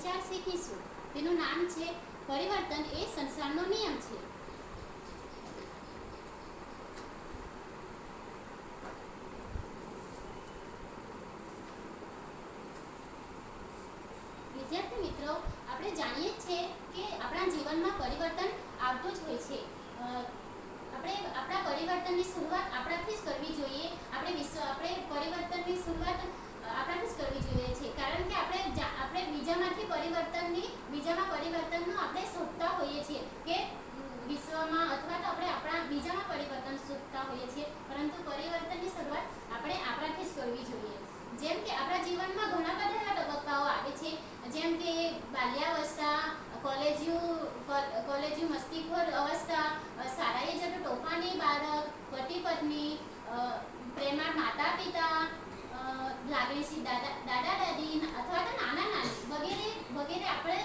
વિચાર શીખીશું. તેનું નામ છે પરિવર્તન એ સંસારનો નિયમ છે. વિદ્યાર્થી મિત્રો, આપણે જાણીએ છીએ કે આપણા જીવનમાં પરિવર્તન આવતું જ હોય છે. આપણે આપણા પરિવર્તનની શરૂઆત આપણાથી જ કરવી જોઈએ. આપણે પરિવર્તનની શરૂઆત આપણાથી જ કરવી જોઈએ છે, કારણ કે આપણે બીજામાં પરિવર્તનનું આપણે શોધતા હોઈએ છીએ કે વિશ્વમાં, અથવા તો આપણે બીજામાં પરિવર્તન શોધતા હોઈએ છીએ, પરંતુ પરિવર્તનની શરૂઆત આપણે આપણાથી જ કરવી જોઈએ. જેમ કે આપણા જીવનમાં ઘણા બધા એવા તબક્કાઓ આવે છે, જેમ કે બાલ્યાવસ્થા, કોલેજ્યુ મસ્તીખોર અવસ્થા, શાળાએ જતો તોફાની બાળક, પતિ પત્ની, પ્રેમાળ માતા પિતા, લાગણીશીલ દાદા દાદી અથવા તો નાના નાની વગેરે આપણે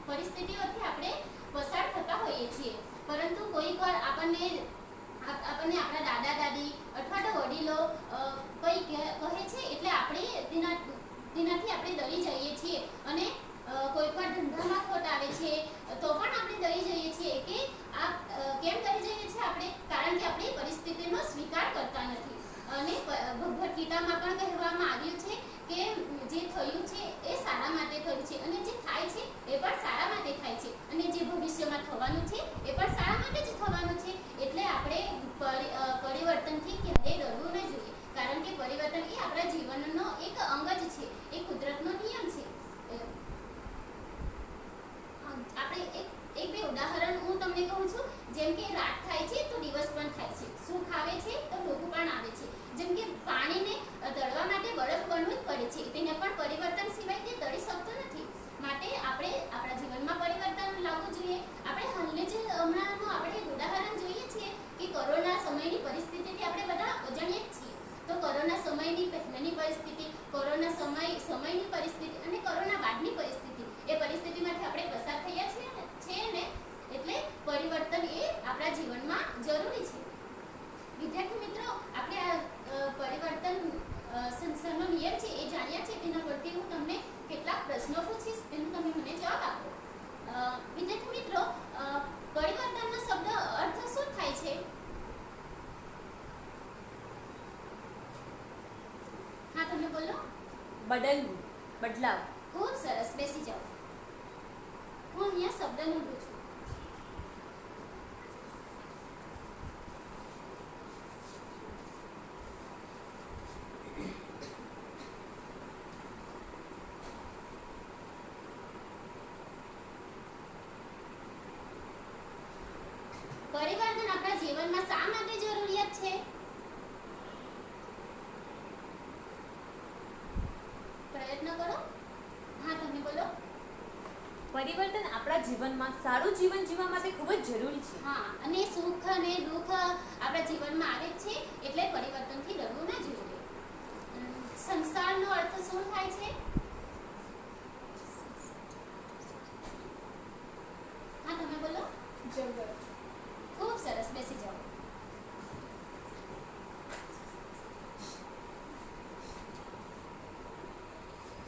પરિસ્થિતિઓથી આપણે પસાર થતા હોઈએ છીએ. પરંતુ કોઈક વાર આપણને આપણા દાદા દાદી અથવા તો વડીલો કંઈ કહે છે, એટલે આપણે તેનાથી આપણે ડરી જઈએ છીએ, અને કોઈક વાર ધંધામાં ખોટ આવે છે તો પણ આપણે ડરી જઈએ છીએ કે આ કેમ કરી જઈએ છીએ આપણે, કારણ કે આપણે પરિસ્થિતિનો સ્વીકાર કરતા નથી. અને ભગવદ્ ગીતામાં પણ કહેવામાં આવ્યું છે કે જે થયું છે એ સારા માટે થયું છે, અને જે થાય છે એ પણ સારા માટે થાય છે, અને જે ભવિષ્યમાં થવાનું છે એ પણ સારા માટે જ થવાનું છે. એટલે આપણે પરિવર્તનથી ક્યારેય ડરવું ન જોઈએ, કારણ કે પરિવર્તન એ આપણા જીવનનો એક અંગ જ છે, એ કુદરતનો નિયમ છે. આપણે એક બે ઉદાહરણ હું તમને કહું છું. જેમ કે રાત થાય છે તો દિવસ પણ થાય છે, સુખ આવે છે તો દુઃખ પણ આવે છે. જેમ કે પાણીને તળવા માટે બરફ બનવું જ પડે છે, તેને પણ પરિવર્તન સિવાય તે તળી શકતો નથી. માટે આપણે આપણા જીવનમાં પરિવર્તન લાવવું જોઈએ. આપણે હાલને જ હમણાંનું આપણે એક ઉદાહરણ જોઈએ છીએ કે કોરોના સમયની પરિસ્થિતિથી આપણે બધા અજાણીએ જ છીએ. તો કોરોના સમયની પહેલાંની પરિસ્થિતિ, કોરોના સમયની પરિસ્થિતિ અને કોરોના બાદની પરિસ્થિતિ, એ પરિસ્થિતિમાંથી આપણે પસાર થયા છીએ ને, એટલે પરિવર્તન એ આપણા જીવનમાં જરૂરી છે. વિદ્યાર્થી મિત્રો, આપણે આ પરિવર્તન સંસારનો નિયમ છે એ જાણ્યા છે. તેના પરથી હું તમને કેટલાક પ્રશ્નો પૂછીશ, તેનું તમે મને જવાબ આપો. વિદ્યાર્થી મિત્રો, પરિવર્તનનો શબ્દ અર્થ શું થાય છે? હા, તમે બોલો. બદલવું, બદલાવ. ખૂબ સરસ, બેસી જાઓ. હું અહીંયા શબ્દ નોંધું છું. પરિવર્તન આપણા જીવનમાં શા માટે જરૂરિયાત છે? પ્રયત્ન કરો. હા, તમે બોલો. પરિવર્તન આપણા જીવનમાં સારું જીવન જીવવા માટે ખૂબ જ જરૂરી છે. હા, અને સુખ અને દુઃખ આપણા જીવનમાં આવે છે, એટલે પરિવર્તનથી ડરવું ના જોઈએ. સંસારનો અર્થ શું થાય છે? હા, તમે બોલો. જંગલ. ખૂબ સરસ, બેસી જાઓ.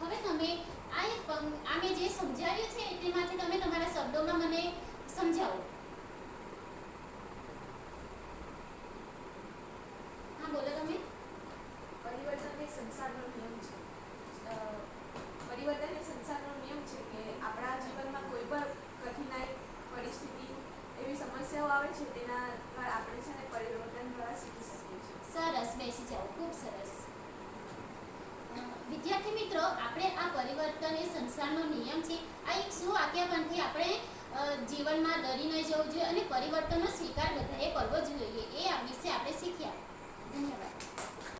હવે તમે આ મેં જે સમજાવ્યું છે તેમાંથી તમે તમારા શબ્દોમાં મને સમજાવો. હા, બોલો તમે. પરિવર્તન એ સંસારનો નિયમ છે. પરિવર્તન એ સંસારનો નિયમ છે કે આપણા જીવનમાં કોઈ પણ કઠિનાઈ, પરિસ્થિતિ, એવી સમસ્યાઓ આવે છે, તેના પર આપણે છે ને પરિવર્તન દ્વારા શીખી શકીએ છીએ. સરસ, બેસી જાઓ. ખૂબ સરસ. વિદ્યાર્થી મિત્રો, આપણે આ પરિવર્તન એ સંસારનો નિયમ છે, આ એક સુવાક્ય પરથી આપણે જીવનમાં ડરી ન જવું જોઈએ અને પરિવર્તનનો સ્વીકાર બધાએ કરવો જ જોઈએ, એ વિશે આપણે શીખ્યા. ધન્યવાદ.